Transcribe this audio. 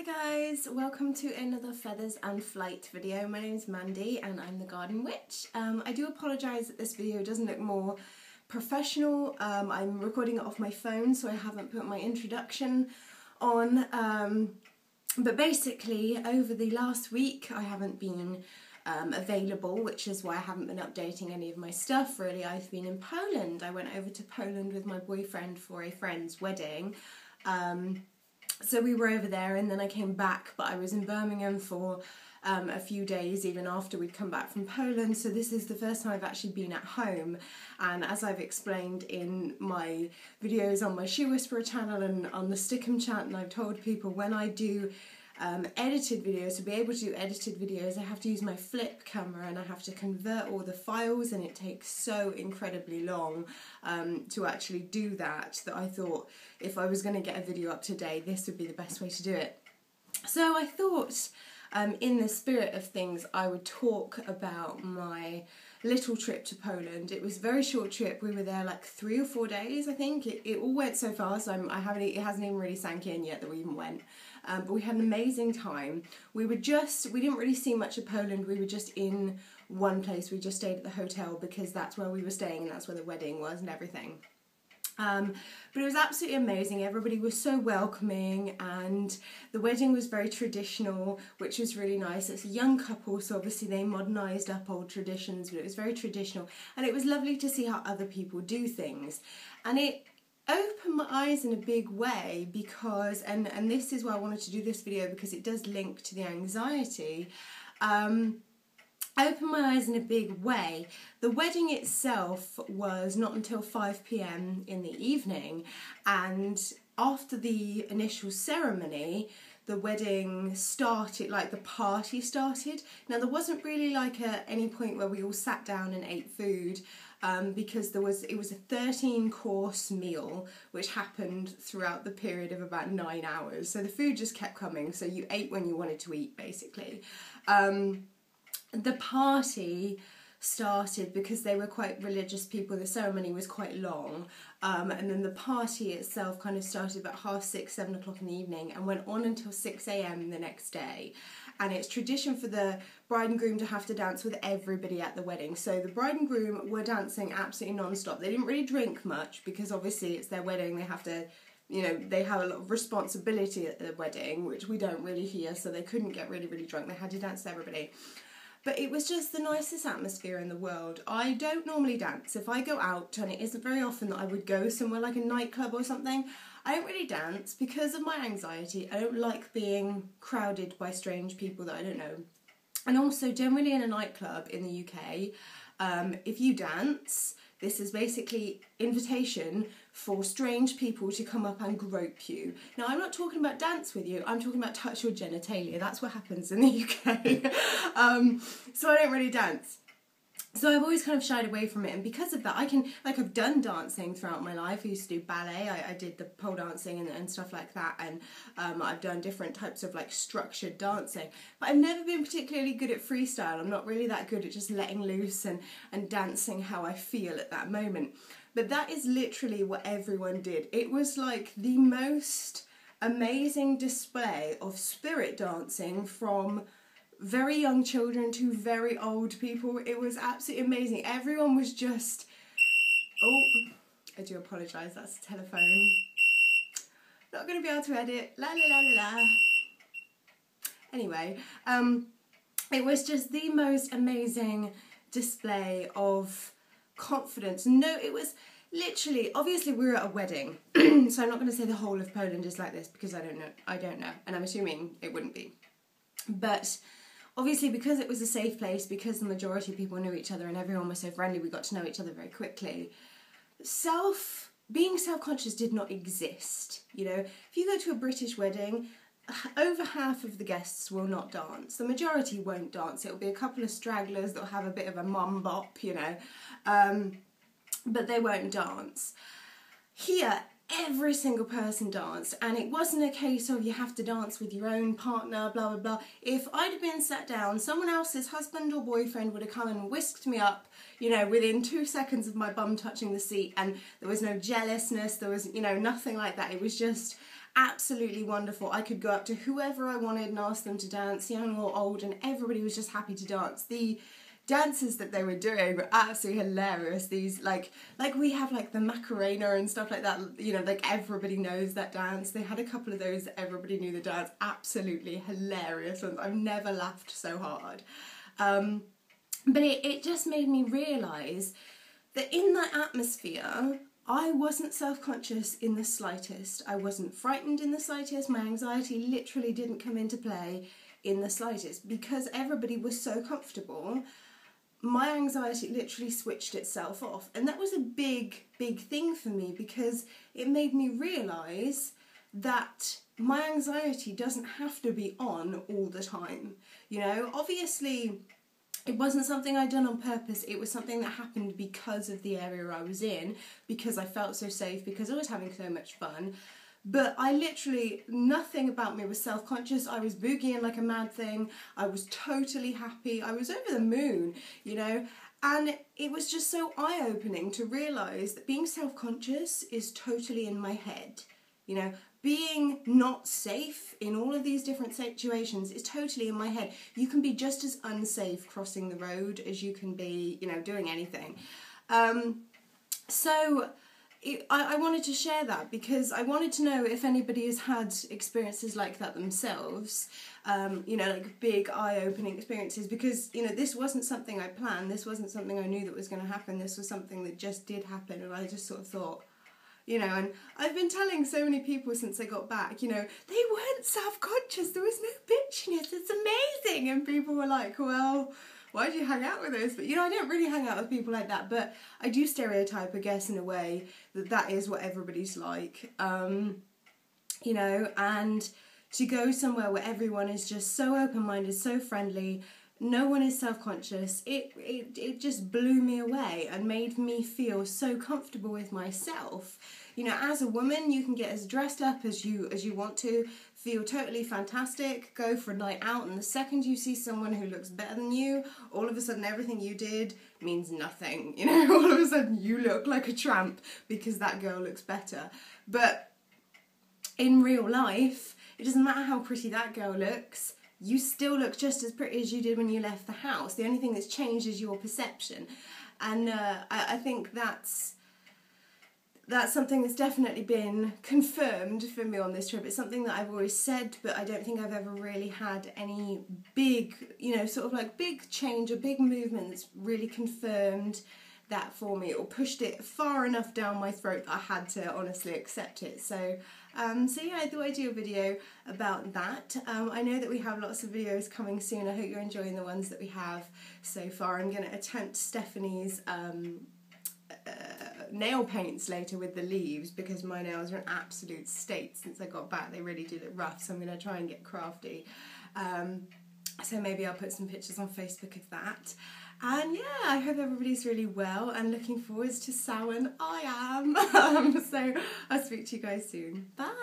Hi guys, welcome to another Feathers and Flight video. My name's Mandy and I'm the Garden Witch. I do apologise that this video doesn't look more professional. I'm recording it off my phone, so I haven't put my introduction on. But basically, over the last week I haven't been available, which is why I haven't been updating any of my stuff really. I've been in Poland. I went over to Poland with my boyfriend for a friend's wedding. So we were over there and then I came back, but I was in Birmingham for a few days even after we'd come back from Poland, so this is the first time I've actually been at home. And as I've explained in my videos on my Shoe Whisperer channel and on the Stickum chat, and I've told people, when I do edited videos, to be able to do edited videos I have to use my flip camera and I have to convert all the files, and it takes so incredibly long to actually do that I thought if I was going to get a video up today, this would be the best way to do it. So I thought in the spirit of things I would talk about my little trip to Poland. It was a very short trip. We were there like 3 or 4 days, I think. It all went so fast. It hasn't even really sank in yet that we even went. But we had an amazing time. We didn't really see much of Poland. We were just in one place. We just stayed at the hotel because that's where we were staying and that's where the wedding was and everything. But it was absolutely amazing. Everybody was so welcoming and the wedding was very traditional, which was really nice. It's a young couple, so obviously they modernised up old traditions, but it was very traditional and it was lovely to see how other people do things. And it opened my eyes in a big way because, and this is why I wanted to do this video because it does link to the anxiety, opened my eyes in a big way. The wedding itself was not until 5 p.m. in the evening, and after the initial ceremony the wedding started, like the party started. Now there wasn't really like any point where we all sat down and ate food because it was a 13-course meal which happened throughout the period of about 9 hours, so the food just kept coming, so you ate when you wanted to eat basically. The party started because they were quite religious people. The ceremony was quite long, and then the party itself kind of started about 6:30, 7 o'clock in the evening and went on until 6 a.m. the next day. And it's tradition for the bride and groom to have to dance with everybody at the wedding. So the bride and groom were dancing absolutely non-stop. They didn't really drink much because obviously it's their wedding. They have to, you know, they have a lot of responsibility at the wedding, which we don't really here, so they couldn't get really, really drunk. They had to dance with everybody. But it was just the nicest atmosphere in the world. I don't normally dance. If I go out, and it isn't very often that I would go somewhere like a nightclub or something, I don't really dance because of my anxiety. I don't like being crowded by strange people that I don't know. And also, generally in a nightclub in the UK, if you dance, this is basically invitation for strange people to come up and grope you. Now, I'm not talking about dance with you, I'm talking about touch your genitalia. That's what happens in the UK. So I don't really dance. So I've always kind of shied away from it, and because of that I've done dancing throughout my life. I used to do ballet, I did the pole dancing and stuff like that, and I've done different types of like structured dancing, but I've never been particularly good at freestyle. I'm not really that good at just letting loose and dancing how I feel at that moment. But that is literally what everyone did. It was like the most amazing display of spirit dancing from very young children to very old people. It was absolutely amazing. Everyone was just... Oh, I do apologise, that's a telephone. Not going to be able to edit. La la la la la. Anyway, it was just the most amazing display of confidence. No, it was literally, obviously we were at a wedding, so I'm not going to say the whole of Poland is like this because I don't know, and I'm assuming it wouldn't be. But obviously, because it was a safe place, because the majority of people knew each other and everyone was so friendly, we got to know each other very quickly. Being self-conscious did not exist. You know, if you go to a British wedding, over half of the guests will not dance. The majority won't dance. It'll be a couple of stragglers that'll have a bit of a mum bop, you know, but they won't dance. Here, every single person danced, and it wasn't a case of you have to dance with your own partner, blah blah blah. If I'd have been sat down, someone else's husband or boyfriend would have come and whisked me up, you know, within 2 seconds of my bum touching the seat, and there was no jealousness, there was, you know, nothing like that. It was just absolutely wonderful. I could go up to whoever I wanted and ask them to dance, young or old, and everybody was just happy to dance. The dances that they were doing were absolutely hilarious. These like we have like the Macarena and stuff like that, you know, like everybody knows that dance. They had a couple of those that everybody knew the dance. Absolutely hilarious ones. I've never laughed so hard. But it just made me realise that in that atmosphere, I wasn't self-conscious in the slightest. I wasn't frightened in the slightest. My anxiety literally didn't come into play in the slightest because everybody was so comfortable. My anxiety literally switched itself off, and that was a big thing for me because it made me realise that my anxiety doesn't have to be on all the time. You know, obviously it wasn't something I'd done on purpose. It was something that happened because of the area I was in, because I felt so safe, because I was having so much fun. But I literally, nothing about me was self-conscious. I was boogieing like a mad thing. I was totally happy. I was over the moon, you know. And it was just so eye-opening to realise that being self-conscious is totally in my head. You know, being not safe in all of these different situations is totally in my head. You can be just as unsafe crossing the road as you can be, you know, doing anything. I wanted to share that because I wanted to know if anybody has had experiences like that themselves, you know, like big eye-opening experiences, because, you know, this wasn't something I planned, this wasn't something I knew that was going to happen, this was something that just did happen, and I just sort of thought, you know, and I've been telling so many people since I got back, you know, they weren't self-conscious, there was no bitchiness, it's amazing, and people were like, well, why do you hang out with us? But, you know, I don't really hang out with people like that, but I do stereotype, I guess, in a way that is what everybody's like, you know, and to go somewhere where everyone is just so open-minded, so friendly, no one is self-conscious, it just blew me away and made me feel so comfortable with myself. You know, as a woman, you can get as dressed up as you want to, feel totally fantastic, go for a night out, and the second you see someone who looks better than you, all of a sudden everything you did means nothing. You know, all of a sudden you look like a tramp because that girl looks better. But in real life, it doesn't matter how pretty that girl looks, you still look just as pretty as you did when you left the house. The only thing that's changed is your perception. And I think that's something that's definitely been confirmed for me on this trip. It's something that I've always said, but I don't think I've ever really had any big, you know, sort of like big change or big movement that's really confirmed that for me or pushed it far enough down my throat that I had to honestly accept it. So yeah, I thought I'd do a video about that. I know that we have lots of videos coming soon. I hope you're enjoying the ones that we have so far. I'm going to attempt Stephanie's nail paints later with the leaves because my nails are in absolute state since I got back. They really do look rough, so I'm going to try and get crafty. So maybe I'll put some pictures on Facebook of that. And yeah, I hope everybody's really well and looking forward to Samhain. I am. So I'll speak to you guys soon. Bye.